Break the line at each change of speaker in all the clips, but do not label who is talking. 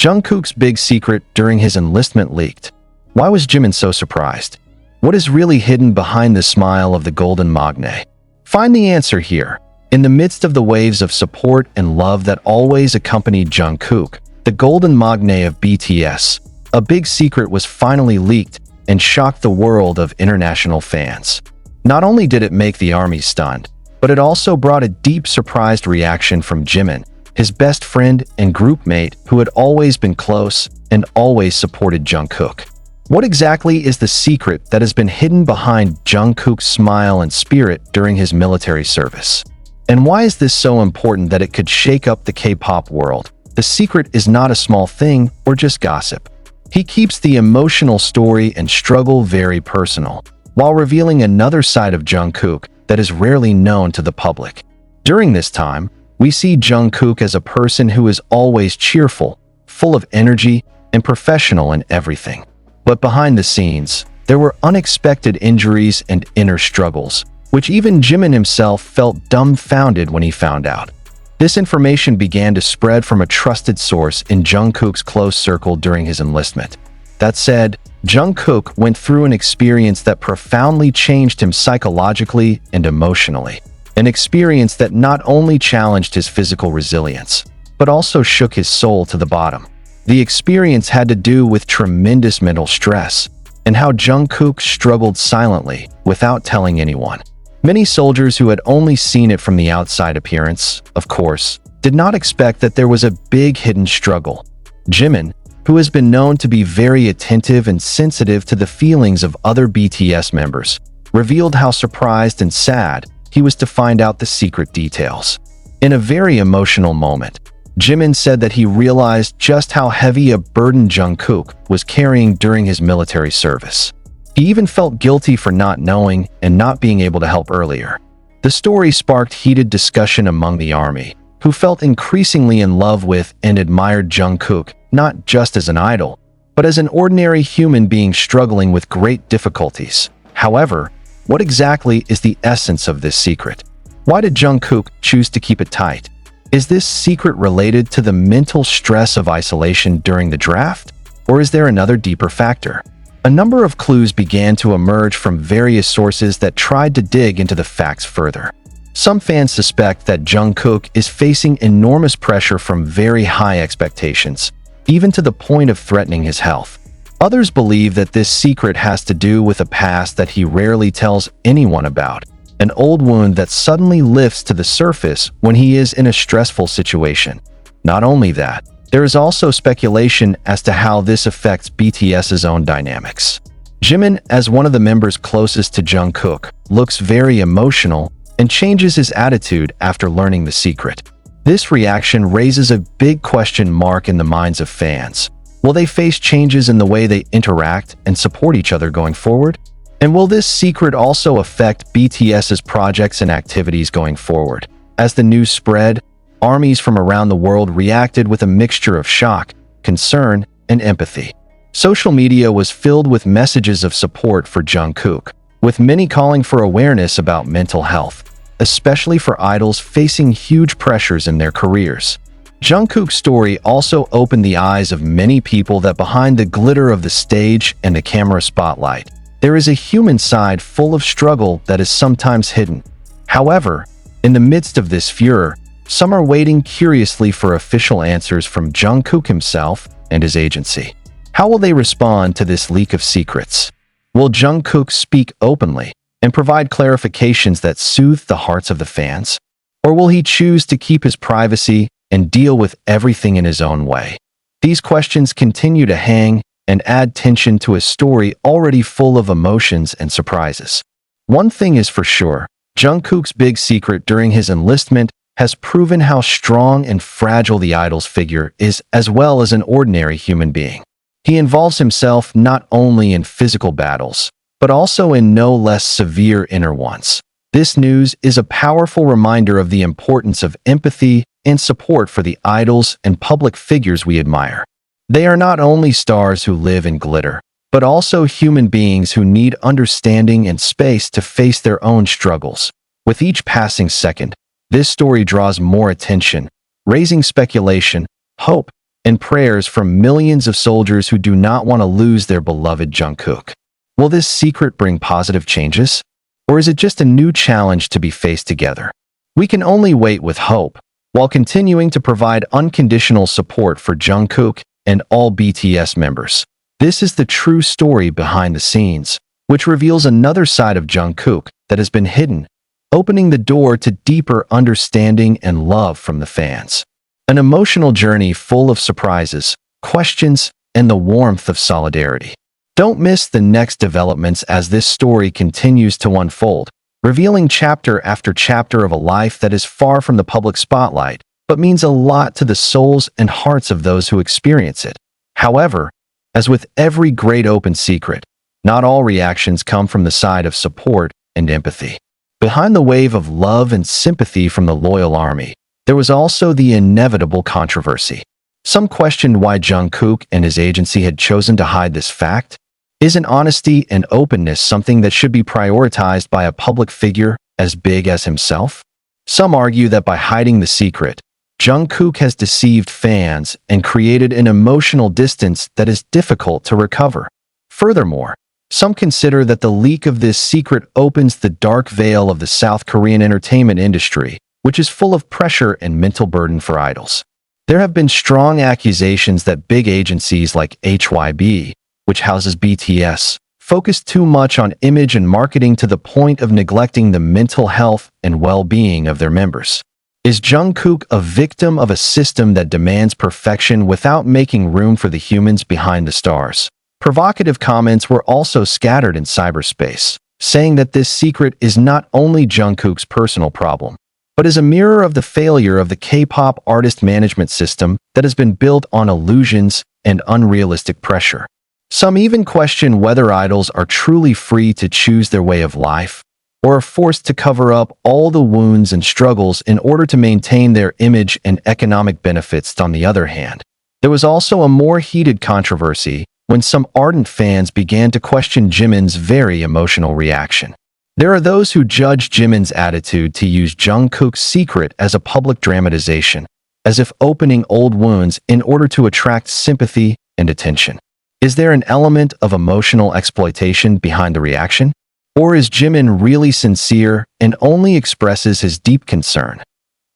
Jungkook's big secret during his enlistment leaked. Why was Jimin so surprised? What is really hidden behind the smile of the golden magne? Find the answer here. In the midst of the waves of support and love that always accompanied Jungkook, the golden magne of BTS, a big secret was finally leaked and shocked the world of international fans. Not only did it make the army stunned, but it also brought a deep surprised reaction from Jimin, his best friend and groupmate who had always been close and always supported Jungkook. What exactly is the secret that has been hidden behind Jungkook's smile and spirit during his military service? And why is this so important that it could shake up the K-pop world? The secret is not a small thing or just gossip. He keeps the emotional story and struggle very personal, while revealing another side of Jungkook that is rarely known to the public. During this time, we see Jungkook as a person who is always cheerful, full of energy, and professional in everything. But behind the scenes, there were unexpected injuries and inner struggles, which even Jimin himself felt dumbfounded when he found out. This information began to spread from a trusted source in Jungkook's close circle during his enlistment. That said, Jungkook went through an experience that profoundly changed him psychologically and emotionally. An experience that not only challenged his physical resilience, but also shook his soul to the bottom. The experience had to do with tremendous mental stress and how Jungkook struggled silently without telling anyone. Many soldiers who had only seen it from the outside appearance, of course, did not expect that there was a big hidden struggle. Jimin, who has been known to be very attentive and sensitive to the feelings of other BTS members, revealed how surprised and sad he was to find out the secret details. In a very emotional moment, Jimin said that he realized just how heavy a burden Jungkook was carrying during his military service. He even felt guilty for not knowing and not being able to help earlier. The story sparked heated discussion among the army, who felt increasingly in love with and admired Jungkook, not just as an idol, but as an ordinary human being struggling with great difficulties. However, what exactly is the essence of this secret? Why did Jungkook choose to keep it tight? Is this secret related to the mental stress of isolation during the draft? Or is there another deeper factor? A number of clues began to emerge from various sources that tried to dig into the facts further. Some fans suspect that Jungkook is facing enormous pressure from very high expectations, even to the point of threatening his health. Others believe that this secret has to do with a past that he rarely tells anyone about, an old wound that suddenly lifts to the surface when he is in a stressful situation. Not only that, there is also speculation as to how this affects BTS's own dynamics. Jimin, as one of the members closest to Jungkook, looks very emotional and changes his attitude after learning the secret. This reaction raises a big question mark in the minds of fans. Will they face changes in the way they interact and support each other going forward? And will this secret also affect BTS's projects and activities going forward? As the news spread, armies from around the world reacted with a mixture of shock, concern, and empathy. Social media was filled with messages of support for Jungkook, with many calling for awareness about mental health, especially for idols facing huge pressures in their careers. Jungkook's story also opened the eyes of many people that behind the glitter of the stage and the camera spotlight, there is a human side full of struggle that is sometimes hidden. However, in the midst of this furor, some are waiting curiously for official answers from Jungkook himself and his agency. How will they respond to this leak of secrets? Will Jungkook speak openly and provide clarifications that soothe the hearts of the fans? Or will he choose to keep his privacy and deal with everything in his own way? These questions continue to hang and add tension to a story already full of emotions and surprises. One thing is for sure, Jungkook's big secret during his enlistment has proven how strong and fragile the idol's figure is as well as an ordinary human being. He involves himself not only in physical battles, but also in no less severe inner ones. This news is a powerful reminder of the importance of empathy and support for the idols and public figures we admire. They are not only stars who live in glitter, but also human beings who need understanding and space to face their own struggles. With each passing second, this story draws more attention, raising speculation, hope, and prayers from millions of soldiers who do not want to lose their beloved Jungkook. Will this secret bring positive changes? Or is it just a new challenge to be faced together? We can only wait with hope, while continuing to provide unconditional support for Jungkook and all BTS members. This is the true story behind the scenes, which reveals another side of Jungkook that has been hidden, opening the door to deeper understanding and love from the fans. An emotional journey full of surprises, questions, and the warmth of solidarity. Don't miss the next developments as this story continues to unfold, revealing chapter after chapter of a life that is far from the public spotlight, but means a lot to the souls and hearts of those who experience it. However, as with every great open secret, not all reactions come from the side of support and empathy. Behind the wave of love and sympathy from the loyal army, there was also the inevitable controversy. Some questioned why Jungkook and his agency had chosen to hide this fact. Isn't honesty and openness something that should be prioritized by a public figure as big as himself? Some argue that by hiding the secret, Jungkook has deceived fans and created an emotional distance that is difficult to recover. Furthermore, some consider that the leak of this secret opens the dark veil of the South Korean entertainment industry, which is full of pressure and mental burden for idols. There have been strong accusations that big agencies like HYB, which houses BTS, focus too much on image and marketing to the point of neglecting the mental health and well-being of their members. Is Jungkook a victim of a system that demands perfection without making room for the humans behind the stars? Provocative comments were also scattered in cyberspace, saying that this secret is not only Jungkook's personal problem, but is a mirror of the failure of the K-pop artist management system that has been built on illusions and unrealistic pressure. Some even question whether idols are truly free to choose their way of life, or are forced to cover up all the wounds and struggles in order to maintain their image and economic benefits. On the other hand, there was also a more heated controversy when some ardent fans began to question Jimin's very emotional reaction. There are those who judge Jimin's attitude to use Jungkook's secret as a public dramatization, as if opening old wounds in order to attract sympathy and attention. Is there an element of emotional exploitation behind the reaction? Or is Jimin really sincere and only expresses his deep concern?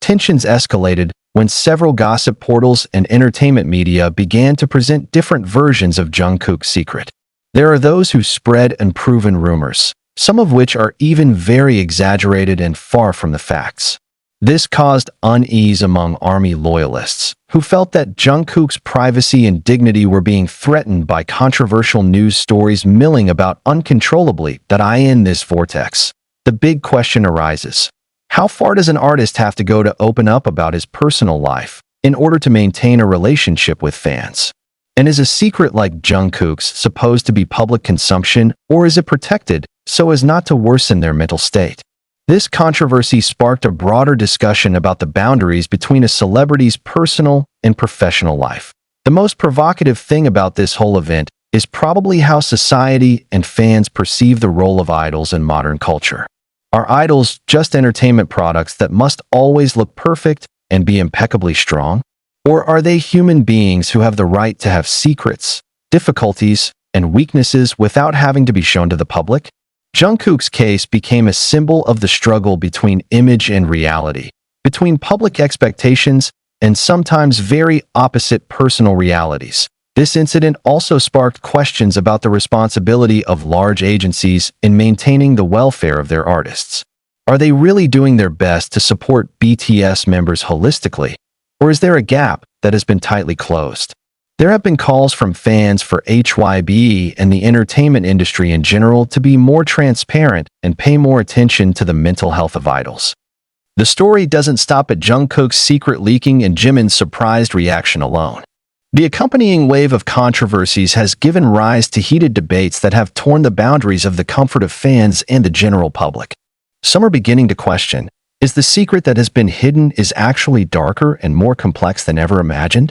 Tensions escalated when several gossip portals and entertainment media began to present different versions of Jungkook's secret. There are those who spread unproven rumors, some of which are even very exaggerated and far from the facts. This caused unease among ARMY loyalists, who felt that Jungkook's privacy and dignity were being threatened by controversial news stories milling about uncontrollably. In this vortex, the big question arises: how far does an artist have to go to open up about his personal life in order to maintain a relationship with fans? And is a secret like Jungkook's supposed to be public consumption, or is it protected so as not to worsen their mental state? This controversy sparked a broader discussion about the boundaries between a celebrity's personal and professional life. The most provocative thing about this whole event is probably how society and fans perceive the role of idols in modern culture. Are idols just entertainment products that must always look perfect and be impeccably strong? Or are they human beings who have the right to have secrets, difficulties, and weaknesses without having to be shown to the public? Jungkook's case became a symbol of the struggle between image and reality, between public expectations and sometimes very opposite personal realities. This incident also sparked questions about the responsibility of large agencies in maintaining the welfare of their artists. Are they really doing their best to support BTS members holistically, or is there a gap that has been tightly closed? There have been calls from fans for HYB and the entertainment industry in general to be more transparent and pay more attention to the mental health of idols. The story doesn't stop at Jungkook's secret leaking and Jimin's surprised reaction alone. The accompanying wave of controversies has given rise to heated debates that have torn the boundaries of the comfort of fans and the general public. Some are beginning to question, is the secret that has been hidden is actually darker and more complex than ever imagined?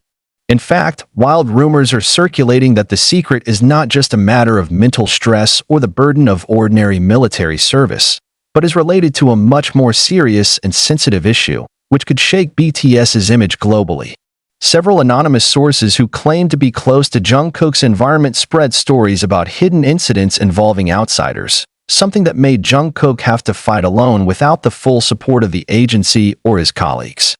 In fact, wild rumors are circulating that the secret is not just a matter of mental stress or the burden of ordinary military service, but is related to a much more serious and sensitive issue, which could shake BTS's image globally. Several anonymous sources who claim to be close to Jungkook's environment spread stories about hidden incidents involving outsiders, something that made Jungkook have to fight alone without the full support of the agency or his colleagues.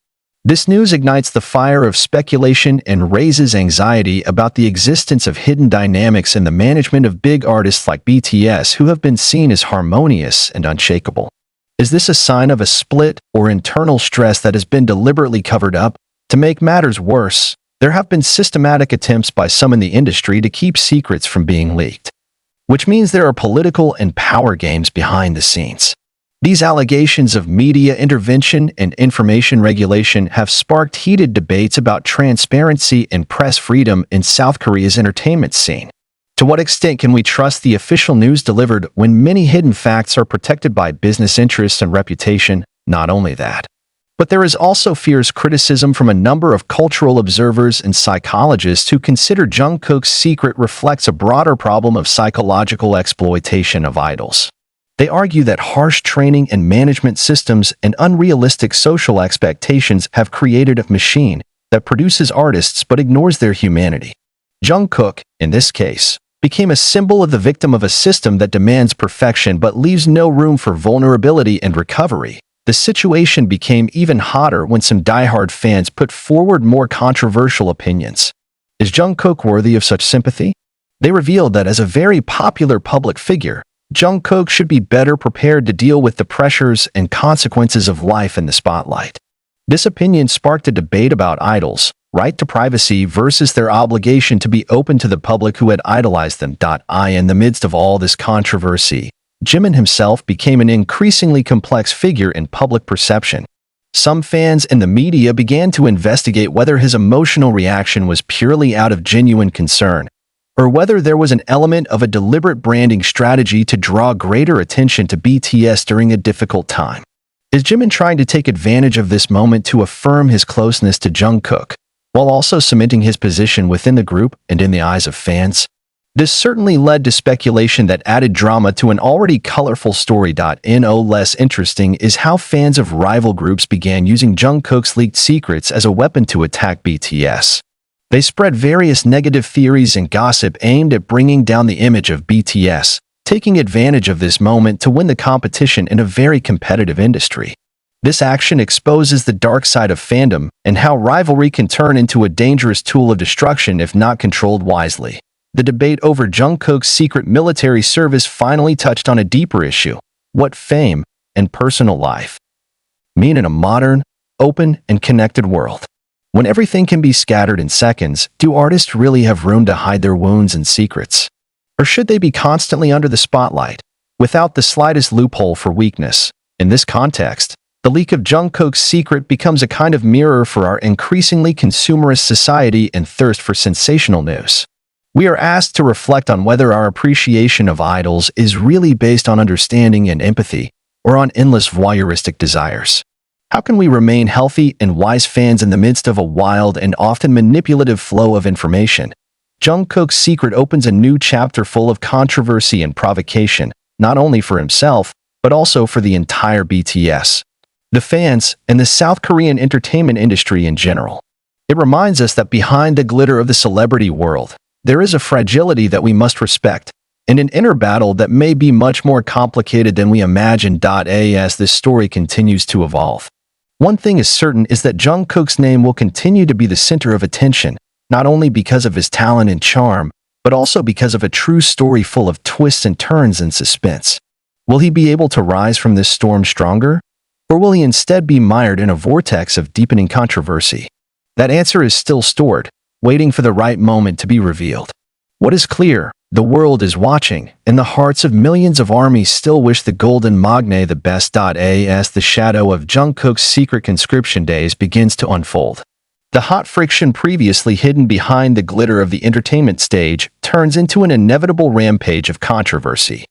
This news ignites the fire of speculation and raises anxiety about the existence of hidden dynamics in the management of big artists like BTS who have been seen as harmonious and unshakable. Is this a sign of a split or internal stress that has been deliberately covered up? To make matters worse, there have been systematic attempts by some in the industry to keep secrets from being leaked, which means there are political and power games behind the scenes. These allegations of media intervention and information regulation have sparked heated debates about transparency and press freedom in South Korea's entertainment scene. To what extent can we trust the official news delivered when many hidden facts are protected by business interests and reputation? Not only that, but there is also fierce criticism from a number of cultural observers and psychologists who consider Jungkook's secret reflects a broader problem of psychological exploitation of idols. They argue that harsh training and management systems and unrealistic social expectations have created a machine that produces artists but ignores their humanity. Jungkook, in this case, became a symbol of the victim of a system that demands perfection but leaves no room for vulnerability and recovery. The situation became even hotter when some diehard fans put forward more controversial opinions. Is Jungkook worthy of such sympathy? They revealed that as a very popular public figure, Jungkook should be better prepared to deal with the pressures and consequences of life in the spotlight. This opinion sparked a debate about idols' right to privacy versus their obligation to be open to the public who had idolized them. In the midst of all this controversy, Jimin himself became an increasingly complex figure in public perception. Some fans and the media began to investigate whether his emotional reaction was purely out of genuine concern, or whether there was an element of a deliberate branding strategy to draw greater attention to BTS during a difficult time. Is Jimin trying to take advantage of this moment to affirm his closeness to Jungkook, while also cementing his position within the group and in the eyes of fans? This certainly led to speculation that added drama to an already colorful story. No less interesting is how fans of rival groups began using Jungkook's leaked secrets as a weapon to attack BTS. They spread various negative theories and gossip aimed at bringing down the image of BTS, taking advantage of this moment to win the competition in a very competitive industry. This action exposes the dark side of fandom and how rivalry can turn into a dangerous tool of destruction if not controlled wisely. The debate over Jungkook's secret military service finally touched on a deeper issue: what fame and personal life mean in a modern, open, and connected world. When everything can be scattered in seconds, do artists really have room to hide their wounds and secrets? Or should they be constantly under the spotlight, without the slightest loophole for weakness? In this context, the leak of Jungkook's secret becomes a kind of mirror for our increasingly consumerist society and thirst for sensational news. We are asked to reflect on whether our appreciation of idols is really based on understanding and empathy, or on endless voyeuristic desires. How can we remain healthy and wise fans in the midst of a wild and often manipulative flow of information? Jungkook's secret opens a new chapter full of controversy and provocation, not only for himself, but also for the entire BTS, the fans, and the South Korean entertainment industry in general. It reminds us that behind the glitter of the celebrity world, there is a fragility that we must respect, and an inner battle that may be much more complicated than we imagine. As this story continues to evolve, one thing is certain is that Jungkook's name will continue to be the center of attention, not only because of his talent and charm, but also because of a true story full of twists and turns and suspense. Will he be able to rise from this storm stronger? Or will he instead be mired in a vortex of deepening controversy? That answer is still stored, waiting for the right moment to be revealed. What is clear, the world is watching, and the hearts of millions of armies still wish the golden magne the best. As the shadow of Jungkook's secret conscription days begins to unfold, the hot friction previously hidden behind the glitter of the entertainment stage turns into an inevitable rampage of controversy.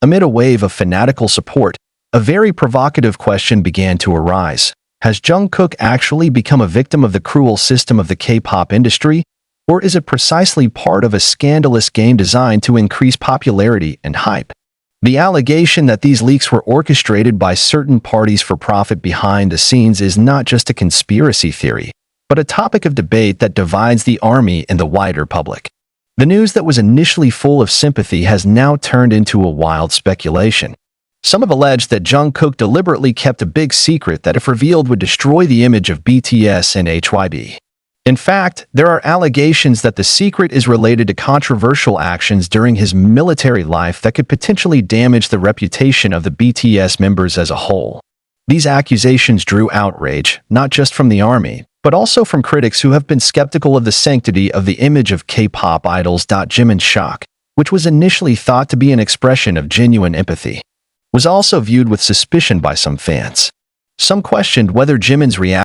Amid a wave of fanatical support, a very provocative question began to arise. Has Jungkook actually become a victim of the cruel system of the K-pop industry? Or is it precisely part of a scandalous game designed to increase popularity and hype? The allegation that these leaks were orchestrated by certain parties for profit behind the scenes is not just a conspiracy theory. but a topic of debate that divides the army and the wider public. The news that was initially full of sympathy has now turned into a wild speculation. Some have alleged that Jungkook deliberately kept a big secret that, if revealed, would destroy the image of BTS and HYB. In fact, there are allegations that the secret is related to controversial actions during his military life that could potentially damage the reputation of the BTS members as a whole. These accusations drew outrage, not just from the army, but also from critics who have been skeptical of the sanctity of the image of K-pop idols. Jimin SYOK, which was initially thought to be an expression of genuine empathy, was also viewed with suspicion by some fans. Some questioned whether Jimin's reaction